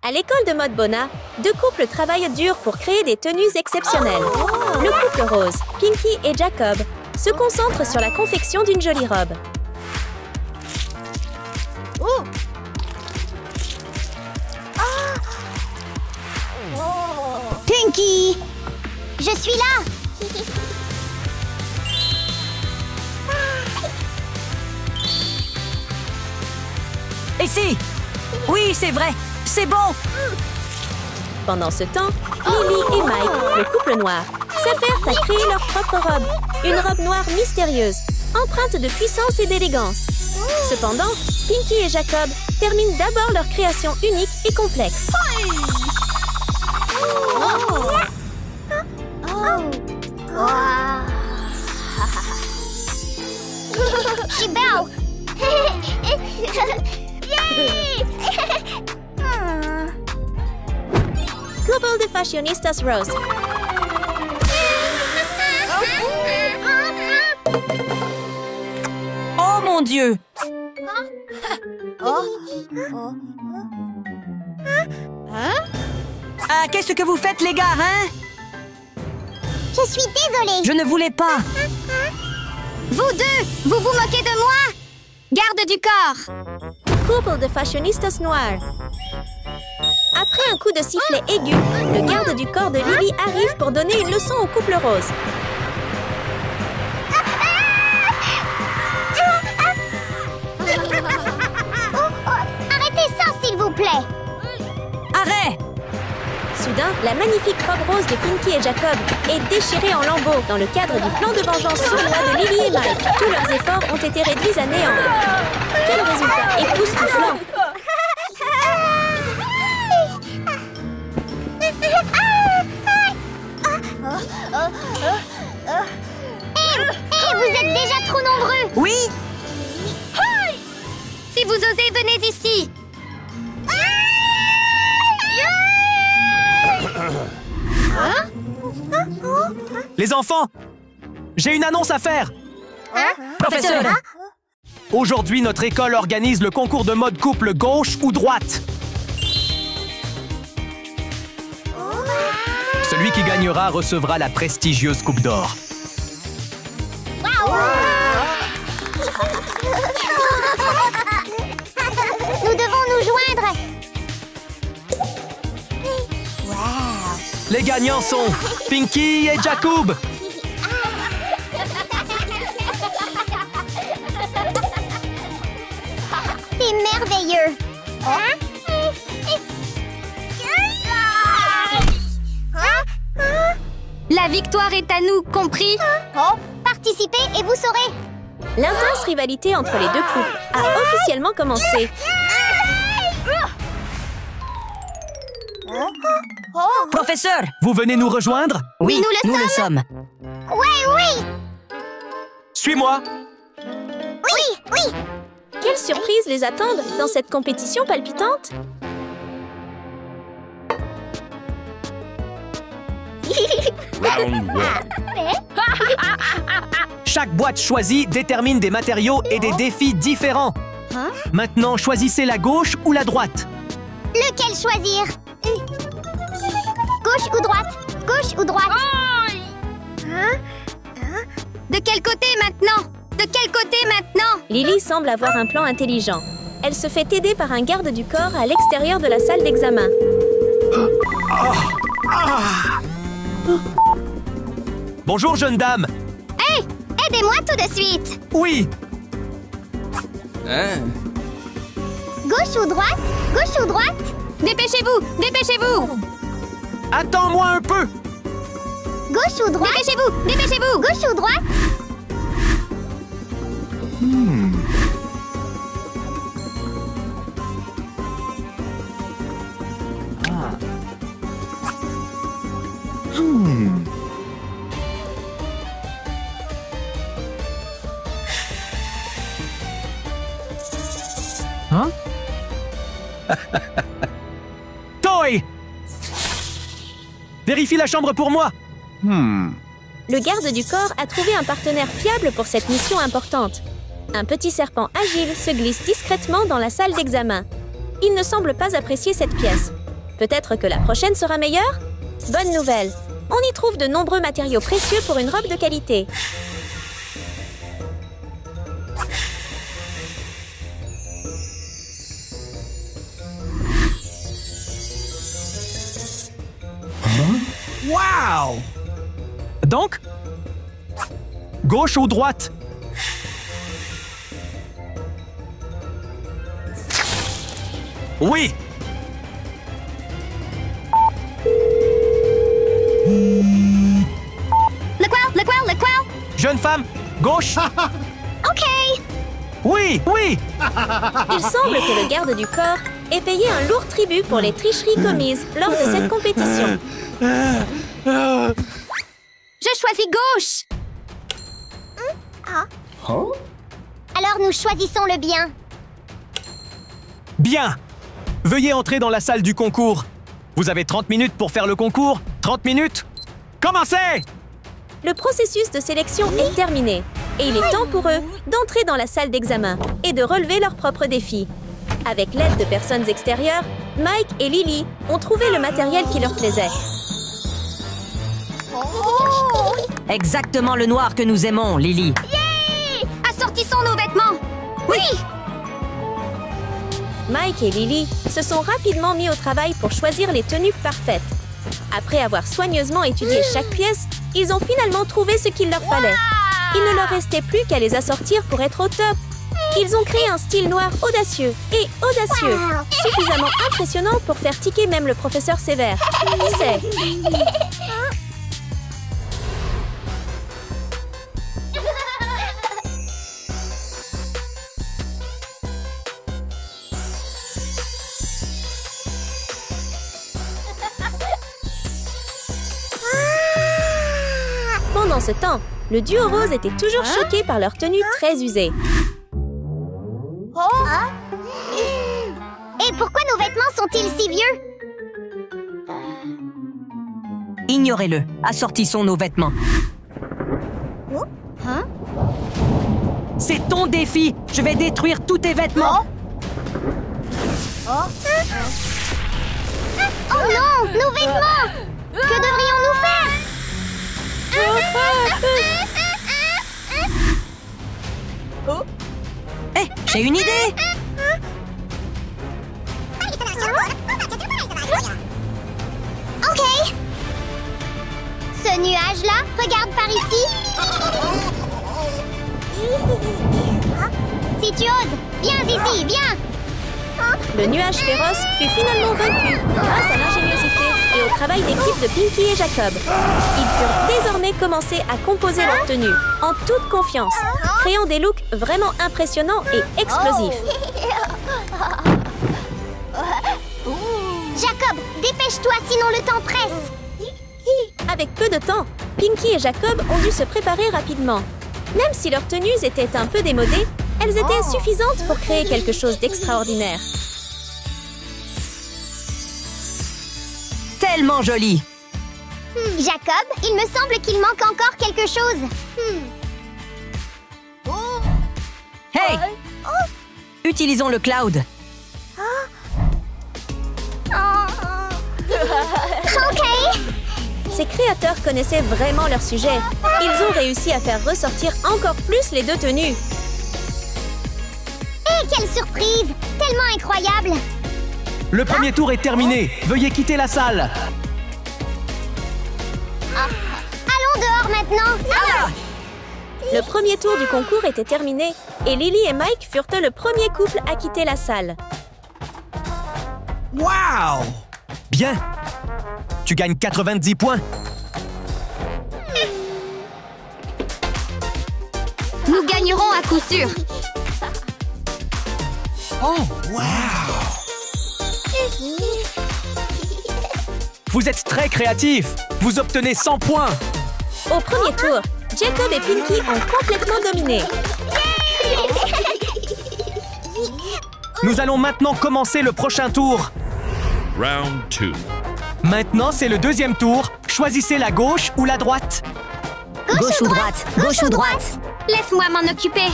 À l'école de mode Bona, deux couples travaillent dur pour créer des tenues exceptionnelles. Le couple rose, Pinky et Jacob, se concentre sur la confection d'une jolie robe. Pinky! Je suis là! Ici! Oui, c'est vrai! C'est bon! Pendant ce temps, Lily et Mike, le couple noir, s'affairent à créer leur propre robe. Une robe noire mystérieuse, empreinte de puissance et d'élégance. Cependant, Pinky et Jacob terminent d'abord leur création unique et complexe. Je suis belle! Couple de fashionistas rose. Oh mon Dieu! Ah, qu'est-ce que vous faites, les gars, hein? Je suis désolée! Je ne voulais pas! Vous deux, vous vous moquez de moi? Garde du corps! Couple de fashionistas noirs. Après un coup de sifflet aigu, le garde du corps de Lily arrive pour donner une leçon au couple rose. Arrêtez ça, s'il vous plaît! Arrête! Soudain, la magnifique robe rose de Pinky et Jacob est déchirée en lambeaux dans le cadre du plan de vengeance sournois de Lily et Mike. Tous leurs efforts ont été réduits à néant. Quel résultat époustouflant! Vous êtes déjà trop nombreux! Oui? Si vous osez, venez ici! Les enfants, j'ai une annonce à faire. Professeur! Aujourd'hui, notre école organise le concours de mode couple gauche ou droite. Celui qui gagnera recevra la prestigieuse coupe d'or. Nous devons nous joindre! Les gagnants sont Pinky et Jacob. C'est merveilleux! La victoire est à nous, compris? Participez et vous saurez! L'intense rivalité entre les deux couples a officiellement commencé. Professeur! Vous venez nous rejoindre? Oui, Nous le sommes. Oui! Suis-moi. Oui! Quelles surprises les attendent dans cette compétition palpitante? Chaque boîte choisie détermine des matériaux et des défis différents. Maintenant, choisissez la gauche ou la droite. Lequel choisir? Gauche ou droite? Gauche ou droite? De quel côté maintenant? De quel côté maintenant? Lily semble avoir un plan intelligent. Elle se fait aider par un garde du corps à l'extérieur de la salle d'examen. Bonjour, jeune dame. Hey! Aidez-moi tout de suite! Oui. Gauche ou droite? Gauche ou droite? Dépêchez-vous! Dépêchez-vous! Attends-moi un peu. Gauche ou droite? Dépêchez-vous! Dépêchez-vous! Gauche ou droite? Hein? Toy! Vérifie la chambre pour moi. Le garde du corps a trouvé un partenaire fiable pour cette mission importante. Un petit serpent agile se glisse discrètement dans la salle d'examen. Il ne semble pas apprécier cette pièce. Peut-être que la prochaine sera meilleure? Bonne nouvelle! On y trouve de nombreux matériaux précieux pour une robe de qualité. Wow! Donc? Gauche ou droite? Oui! Le quoi? Jeune femme, gauche? OK. Oui, oui! Il semble que le garde du corps ait payé un lourd tribut pour les tricheries commises lors de cette compétition. Je choisis gauche. Alors nous choisissons le bien. Bien! Veuillez entrer dans la salle du concours. Vous avez 30 minutes pour faire le concours. 30 minutes? Commencez! Le processus de sélection est terminé et il est temps pour eux d'entrer dans la salle d'examen et de relever leurs propres défis. Avec l'aide de personnes extérieures, Mike et Lily ont trouvé le matériel qui leur plaisait. Exactement le noir que nous aimons, Lily. Assortissons nos vêtements. Oui. Mike et Lily se sont rapidement mis au travail pour choisir les tenues parfaites. Après avoir soigneusement étudié chaque pièce, ils ont finalement trouvé ce qu'il leur fallait. Il ne leur restait plus qu'à les assortir pour être au top. Ils ont créé un style noir audacieux et audacieux, suffisamment impressionnant pour faire tiquer même le professeur sévère. Qui sait? Pendant ce temps, le duo rose était toujours choqué par leur tenue très usée. Et pourquoi nos vêtements sont-ils si vieux? Ignorez-le. Assortissons nos vêtements. C'est ton défi. Je vais détruire tous tes vêtements. Oh non, nos vêtements! Que devrions-nous faire? Hé, j'ai une idée. OK. Ce nuage-là, regarde par ici. Si tu oses, viens ici, viens. Le nuage féroce fut finalement vaincu grâce à l'ingéniosité et au travail d'équipe de Pinky et Jacob. Ils purent désormais commencer à composer leur tenue en toute confiance, créant des looks vraiment impressionnants et explosifs. Jacob, dépêche-toi, sinon le temps presse. Avec peu de temps, Pinky et Jacob ont dû se préparer rapidement. Même si leurs tenues étaient un peu démodées, elles étaient suffisantes pour créer quelque chose d'extraordinaire. Tellement joli. Jacob, il me semble qu'il manque encore quelque chose. Hey! Utilisons le cloud. OK. Ces créateurs connaissaient vraiment leur sujet. Ils ont réussi à faire ressortir encore plus les deux tenues. Et quelle surprise! Tellement incroyable! Le premier tour est terminé. Veuillez quitter la salle. Allons dehors maintenant! Le premier tour du concours était terminé et Lily et Mike furent le premier couple à quitter la salle. Wow! Bien. Tu gagnes 90 points. Nous gagnerons à coup sûr. Oh, wow! Vous êtes très créatifs. Vous obtenez 100 points. Au premier tour, Jacob et Pinky ont complètement dominé. Nous allons maintenant commencer le prochain tour. Round 2. Maintenant, c'est le deuxième tour. Choisissez la gauche ou la droite. Gauche ou droite? Gauche ou droite? Laisse-moi m'en occuper.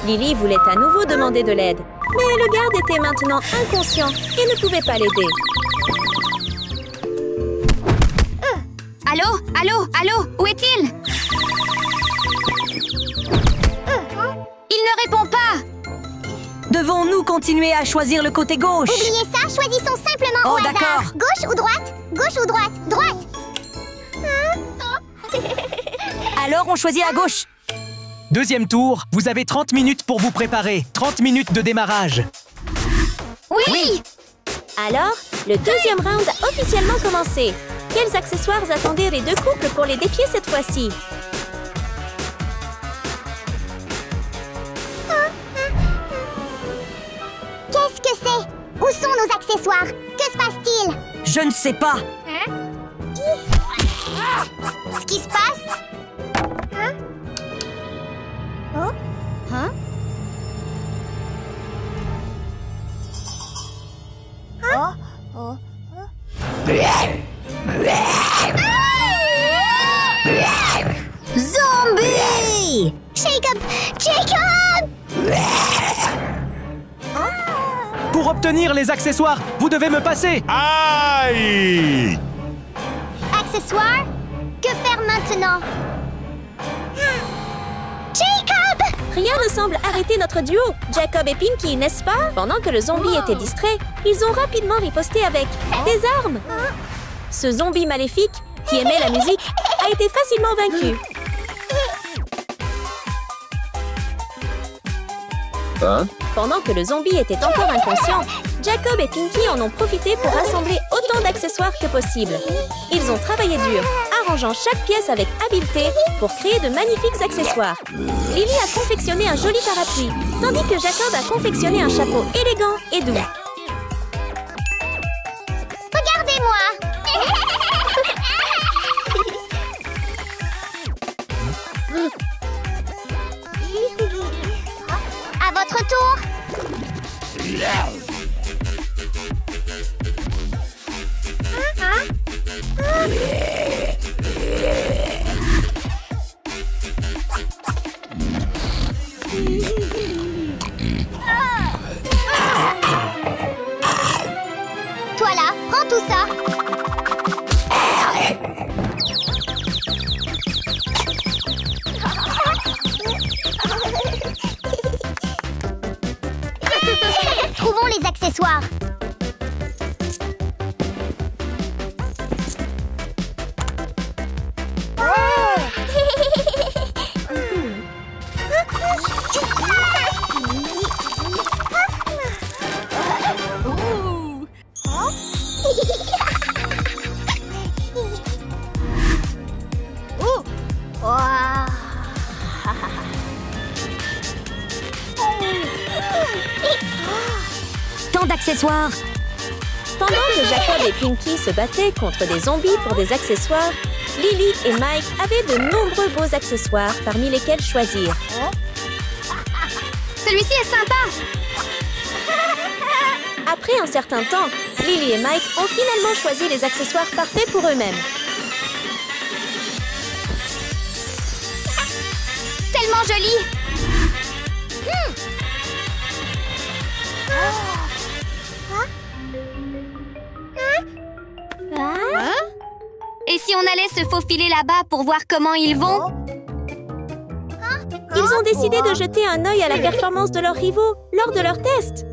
Lily voulait à nouveau demander de l'aide, mais le garde était maintenant inconscient et ne pouvait pas l'aider. Allô? Allô? Allô? Où est-il? Il ne répond pas! Devons-nous continuer à choisir le côté gauche? Oubliez ça, choisissons simplement Oh, au hasard. d'accord. Gauche ou droite? Gauche ou droite? Droite! Alors on choisit à gauche. Deuxième tour, vous avez 30 minutes pour vous préparer. 30 minutes de démarrage. Oui! Alors, le deuxième round a officiellement commencé. Quels accessoires attendaient les deux couples pour les défier cette fois-ci? Qu'est-ce que c'est? Où sont nos accessoires? Que se passe-t-il? Je ne sais pas. Ce qui se passe? Zombie! Jacob! Jacob! Pour obtenir les accessoires, vous devez me passer. Aïe! Accessoires? Que faire maintenant? Jacob! Rien ne semble arrêter notre duo, Jacob et Pinky, n'est-ce pas? Pendant que le zombie était distrait, ils ont rapidement riposté avec des armes. Ce zombie maléfique, qui aimait la musique, a été facilement vaincu. Pendant que le zombie était encore inconscient, Jacob et Pinky en ont profité pour rassembler autant d'accessoires que possible. Ils ont travaillé dur, arrangeant chaque pièce avec habileté pour créer de magnifiques accessoires. Lily a confectionné un joli parapluie, tandis que Jacob a confectionné un chapeau élégant et doux. Regardez-moi! À votre tour! Toi là, prends tout ça! Trouvons les accessoires. Tant d'accessoires! Pendant que Jacob et Pinky se battaient contre des zombies pour des accessoires, Lily et Mike avaient de nombreux beaux accessoires parmi lesquels choisir. Celui-ci est sympa! Après un certain temps, Lily et Mike ont finalement choisi les accessoires parfaits pour eux-mêmes. Tellement joli! Et si on allait se faufiler là-bas pour voir comment ils vont? Ils ont décidé de jeter un œil à la performance de leurs rivaux lors de leur test.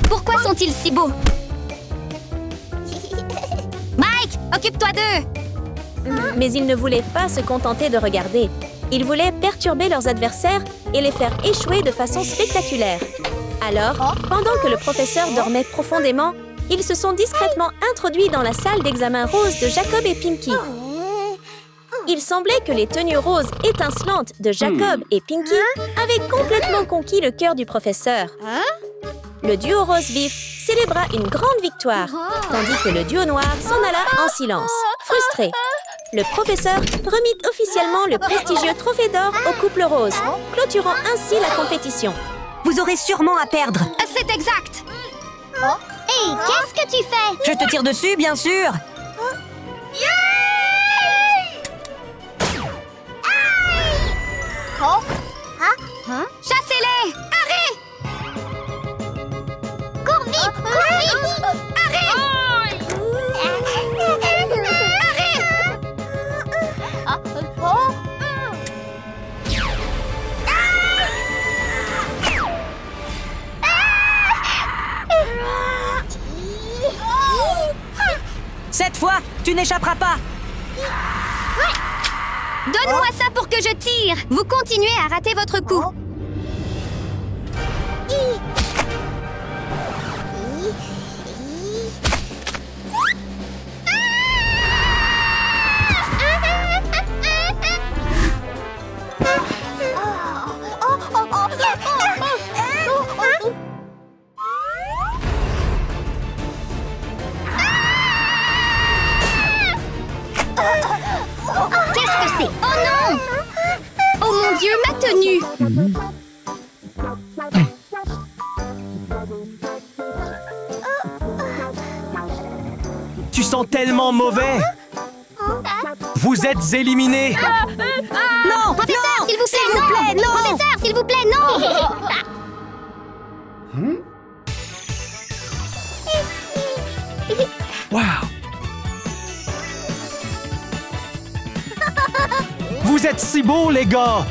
Pourquoi sont-ils si beaux? Mike, occupe-toi d'eux! Mais ils ne voulaient pas se contenter de regarder. Ils voulaient perturber leurs adversaires et les faire échouer de façon spectaculaire. Alors, pendant que le professeur dormait profondément, ils se sont discrètement introduits dans la salle d'examen rose de Jacob et Pinky. Il semblait que les tenues roses étincelantes de Jacob et Pinky avaient complètement conquis le cœur du professeur. Le duo rose vif célébra une grande victoire, tandis que le duo noir s'en alla en silence, frustré. Le professeur remit officiellement le prestigieux trophée d'or au couple rose, clôturant ainsi la compétition. Vous aurez sûrement à perdre. C'est exact! Hey, qu'est-ce que tu fais? Je te tire dessus, bien sûr. Cette fois, tu n'échapperas pas. Donne-moi ça pour que je tire. Vous continuez à rater votre coup. Qu'est-ce que c'est? Oh non! Oh mon Dieu, ma tenue! Tu sens tellement mauvais. Vous êtes éliminés. Non! Professeur, s'il vous plaît, non! Professeur, s'il vous plaît, non! Wow. Vous êtes si beaux, les gars.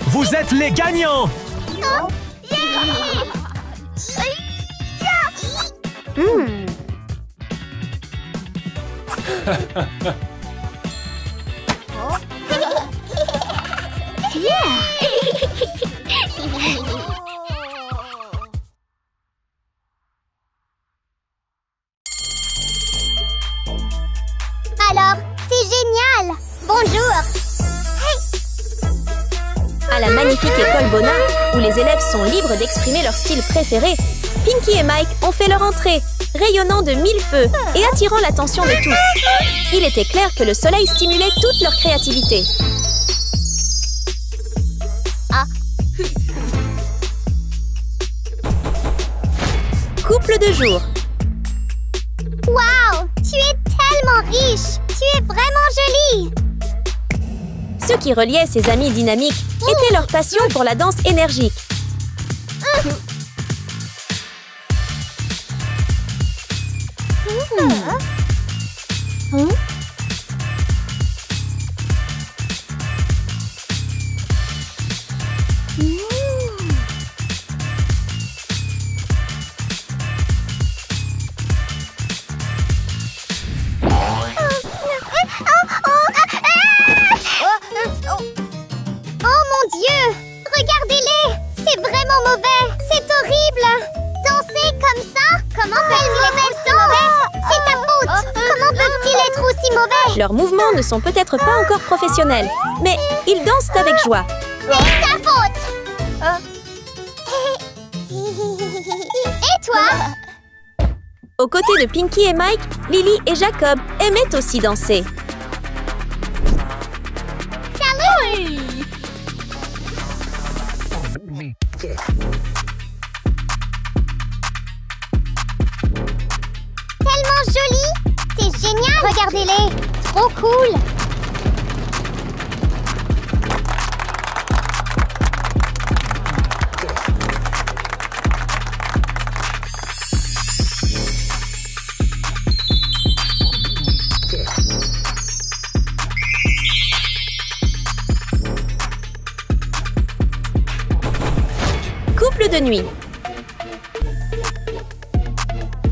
Vous êtes les gagnants. Alors, c'est génial! Bonjour! À la magnifique école Bona, où les élèves sont libres d'exprimer leur style préféré, Pinkie et Mike ont fait leur entrée, rayonnant de 1000 feux et attirant l'attention de tous. Il était clair que le soleil stimulait toute leur créativité. Couple de jour. Wow! Tu es tellement riche! Tu es vraiment jolie! Ce qui reliait ces amis dynamiques était leur passion pour la danse énergique. Oh mon Dieu! Regardez-les! C'est vraiment mauvais! C'est horrible! Danser comme ça? Comment peuvent-ils être si mauvais? C'est ta faute! Comment peuvent-ils être aussi mauvais? Leurs mouvements ne sont peut-être pas encore professionnels, mais ils dansent avec joie. C'est ta faute! Et toi? Aux côtés de Pinkie et Mike, Lily et Jacob aimaient aussi danser. Tellement jolie! C'est génial! Regardez-les! Trop cool! Couple de nuit.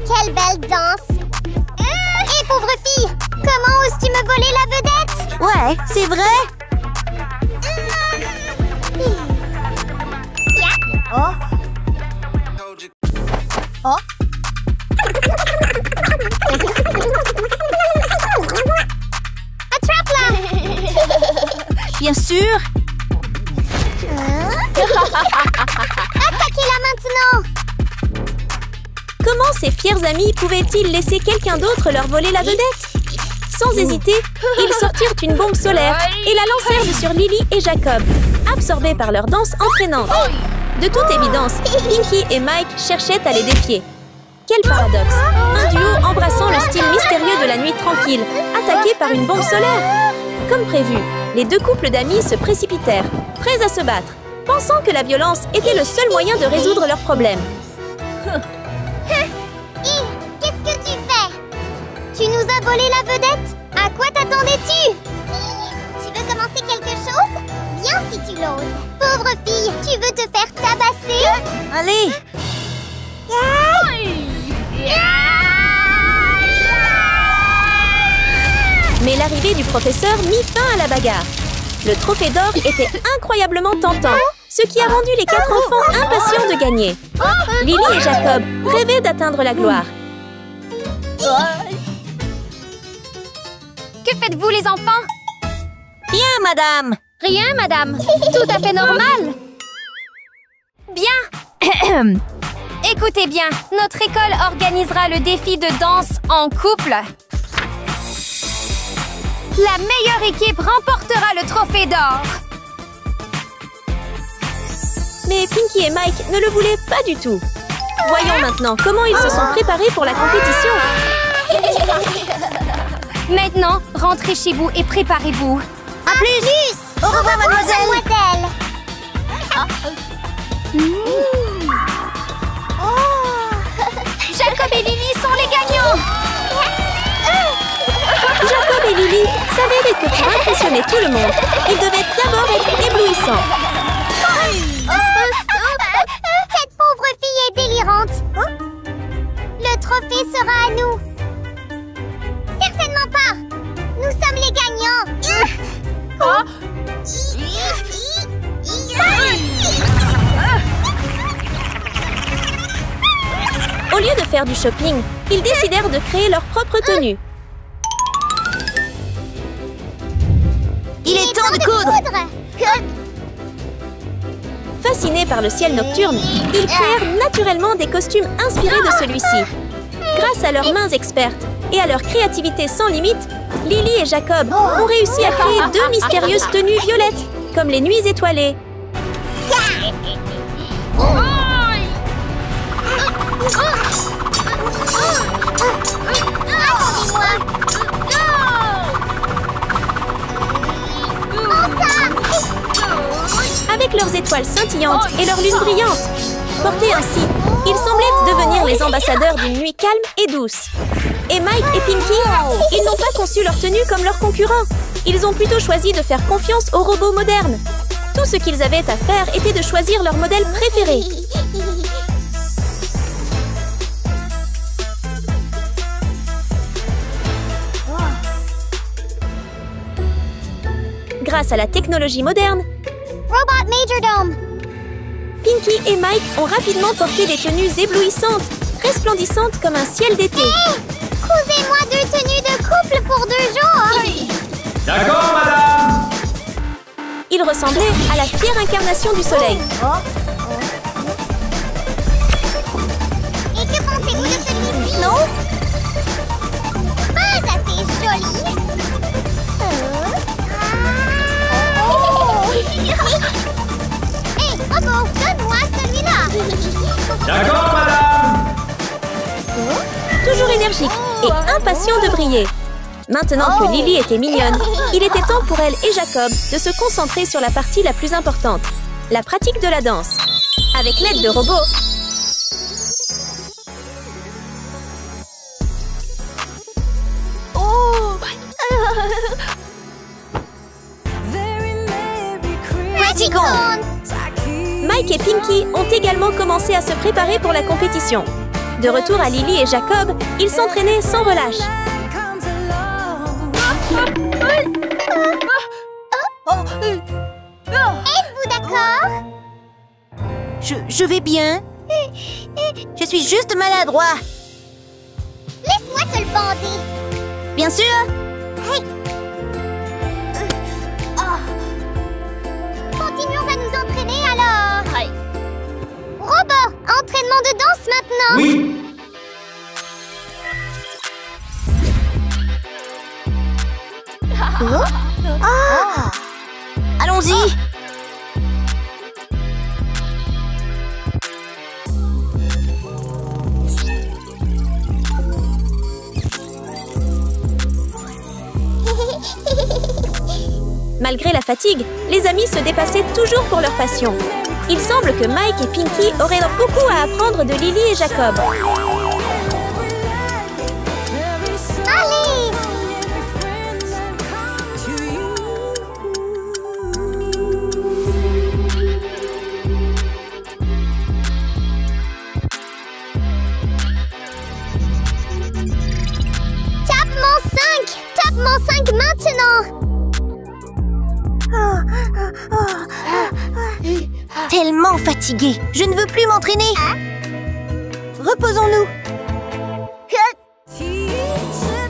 Quelle belle danse! Hé, pauvre fille! Comment oses-tu me voler la vedette? Ouais, c'est vrai. Attrape-la! Bien sûr. Attaquez-la maintenant! Comment ces fiers amis pouvaient-ils laisser quelqu'un d'autre leur voler la vedette? Sans hésiter, ils sortirent une bombe solaire et la lancèrent sur Lily et Jacob, absorbés par leur danse entraînante. De toute évidence, Pinkie et Mike cherchaient à les défier. Quel paradoxe! Un duo embrassant le style mystérieux de la nuit tranquille, attaqué par une bombe solaire! Comme prévu, les deux couples d'amis se précipitèrent, prêts à se battre, pensant que la violence était le seul moyen de résoudre leurs problèmes. Qu'est-ce que tu fais? Tu nous as volé la vedette? quoi t'attendais-tu? Tu veux commencer quelque chose? Viens si tu l'oses. Pauvre fille, tu veux te faire tabasser? Allez! Mais l'arrivée du professeur mit fin à la bagarre. Le trophée d'or était incroyablement tentant, ce qui a rendu les 4 enfants impatients de gagner. Lily et Jacob rêvaient d'atteindre la gloire. Que faites-vous, les enfants? Bien, madame! Rien, madame. Tout à fait normal. Bien. Écoutez bien, notre école organisera le défi de danse en couple. La meilleure équipe remportera le trophée d'or. Mais Pinky et Mike ne le voulaient pas du tout. Voyons maintenant comment ils se sont préparés pour la compétition. Maintenant, rentrez chez vous et préparez-vous. À plus! Au revoir, mademoiselle! Jacob et Lily sont les gagnants. Jacob et Lily savaient que pour impressionner tout le monde, ils devaient d'abord être éblouissants. Cette pauvre fille est délirante. Le trophée sera à nous. Certainement pas. Nous sommes les gagnants. Au lieu de faire du shopping, ils décidèrent de créer leur propre tenue. Il est temps de coudre! Fascinés par le ciel nocturne, ils créèrent naturellement des costumes inspirés de celui-ci. Grâce à leurs mains expertes et à leur créativité sans limite, Lily et Jacob ont réussi à créer 2 mystérieuses tenues violettes, comme les nuits étoilées. Avec leurs étoiles scintillantes et leurs lunes brillantes. Portés ainsi, ils semblaient devenir les ambassadeurs d'une nuit calme et douce. Et Mike et Pinky, ils n'ont pas conçu leur tenue comme leurs concurrents. Ils ont plutôt choisi de faire confiance aux robots modernes. Tout ce qu'ils avaient à faire était de choisir leur modèle préféré. Grâce à la technologie moderne, Robot Majordome. Pinky et Mike ont rapidement porté des tenues éblouissantes, resplendissantes comme un ciel d'été. Cousez-moi 2 tenues de couple pour 2 jours. D'accord, madame! Ils ressemblaient à la fière incarnation du soleil. Et que pensez-vous de celui-ci? Non? Pas assez joli. Hé, robot, donne-moi celui-là. D'accord, madame! Toujours énergique et impatient de briller. Maintenant que Lily était mignonne, il était temps pour elle et Jacob de se concentrer sur la partie la plus importante, la pratique de la danse. Avec l'aide de robots, Mike et Pinky ont également commencé à se préparer pour la compétition. De retour à Lily et Jacob, ils s'entraînaient sans relâche. Êtes-vous d'accord? Je vais bien. Je suis juste maladroit. Laisse-moi te le bander. Bien sûr. Continuons à nous entraîner alors. Robot, entraînement de danse maintenant. Oui! Allons-y. Malgré la fatigue, les amis se dépassaient toujours pour leur passion. Il semble que Mike et Pinky auraient beaucoup à apprendre de Lily et Jacob. Allez! en 5 maintenant. Tellement fatiguée. Je ne veux plus m'entraîner. Reposons-nous.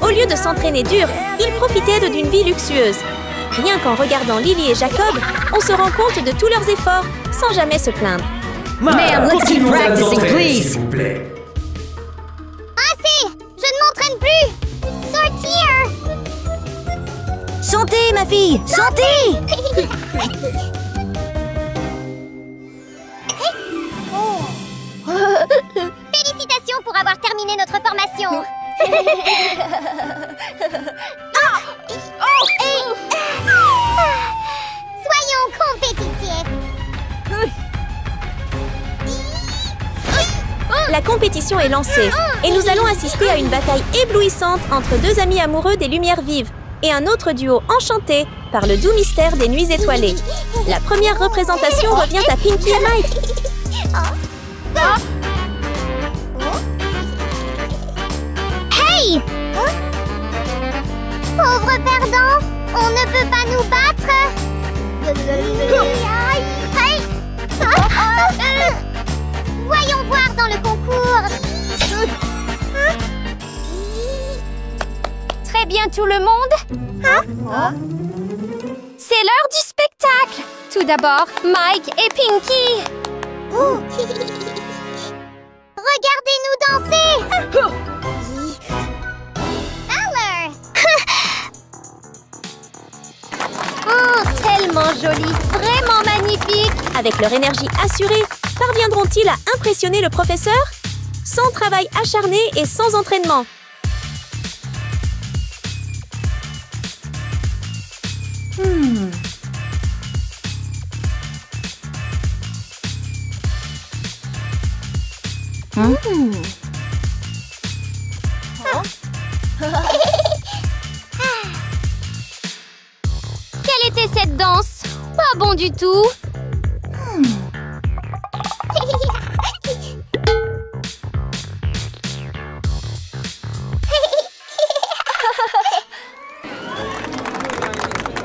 Au lieu de s'entraîner dur, ils profitaient d'une vie luxueuse. Rien qu'en regardant Lily et Jacob, on se rend compte de tous leurs efforts, sans jamais se plaindre. Man, let's keep practicing, please. S'il vous plaît. Assez! Je ne m'entraîne plus! Sortir! Santé, ma fille. Santé. Félicitations pour avoir terminé notre formation! Soyons compétitifs! La compétition est lancée et nous allons assister à une bataille éblouissante entre deux amis amoureux des lumières vives et un autre duo enchanté par le doux mystère des nuits étoilées. La première représentation revient à Pinky et Mike. Hey! Pauvre perdant, on ne peut pas nous battre. Hey! Voyons voir dans le concours. Très bien tout le monde. C'est l'heure du spectacle. Tout d'abord, Mike et Pinky. Regardez-nous danser. Oh, tellement joli, vraiment magnifique. Avec leur énergie assurée, parviendront-ils à impressionner le professeur? Sans travail acharné et sans entraînement. Quelle était cette danse? Pas bon du tout.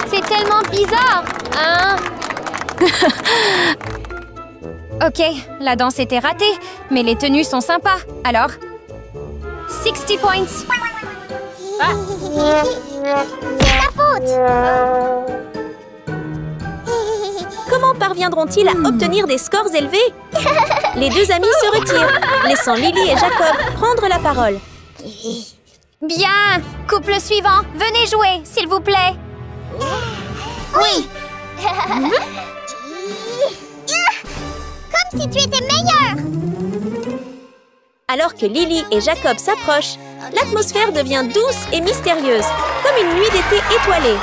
C'est tellement bizarre, hein? Ok, la danse était ratée, mais les tenues sont sympas. Alors, 60 points. C'est ta faute. Comment parviendront-ils à obtenir des scores élevés? Les deux amis se retirent, laissant Lily et Jacob prendre la parole. Bien, couple suivant, venez jouer, s'il vous plaît. Oui. Comme si tu étais meilleur. Alors que Lily et Jacob s'approchent, l'atmosphère devient douce et mystérieuse, comme une nuit d'été étoilée.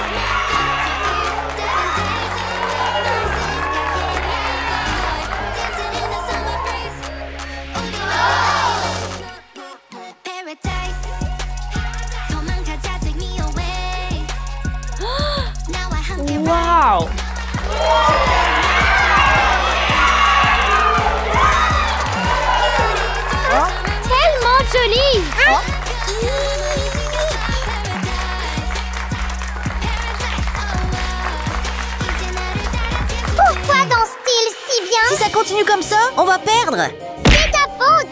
Wow! Tellement joli. Pourquoi danse-t-il si bien? Si ça continue comme ça, on va perdre. C'est ta faute.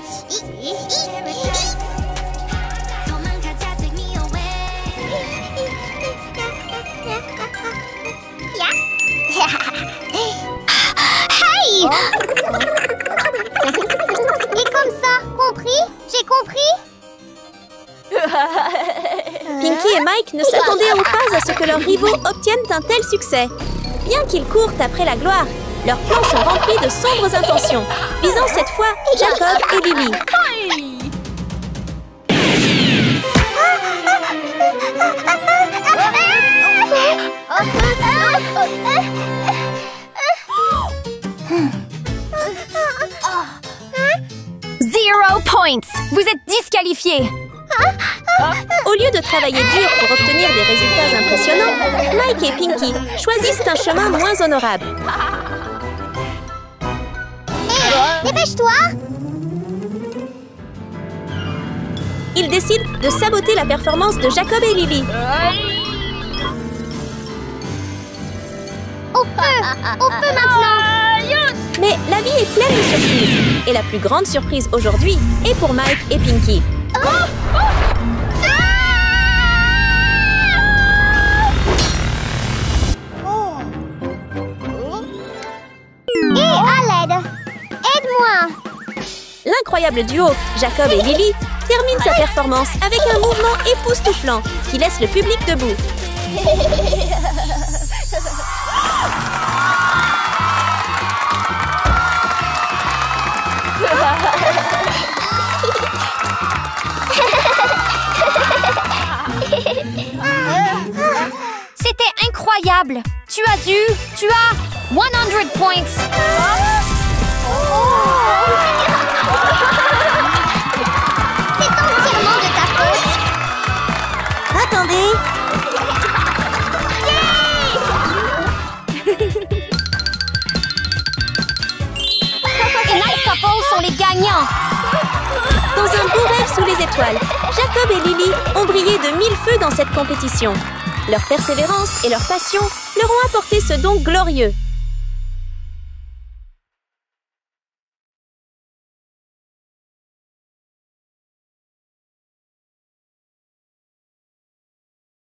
Hey! Et comme ça, compris? J'ai compris? Pinky et Mike ne s'attendaient pas à ce que leurs rivaux obtiennent un tel succès. Bien qu'ils courent après la gloire, leurs plans sont remplis de sombres intentions, visant cette fois Jacob et Lily. Zero points. Vous êtes disqualifiés. Au lieu de travailler dur pour obtenir des résultats impressionnants, Mike et Pinky choisissent un chemin moins honorable. Hé, dépêche-toi! Ils décident de saboter la performance de Jacob et Lily. Au feu maintenant! Mais la vie est pleine de surprises. Et la plus grande surprise aujourd'hui est pour Mike et Pinky. Hé, à l'aide! Aide-moi! L'incroyable duo Jacob et Lily termine sa performance avec un mouvement époustouflant qui laisse le public debout. C'était incroyable! Tu as 100 points! C'est entièrement de ta faute! Attendez! Et Night Couple sont les gagnants! Dans un beau rêve sous les étoiles, Jacob et Lily ont brillé de 1000 feux dans cette compétition. Leur persévérance et leur passion leur ont apporté ce don glorieux.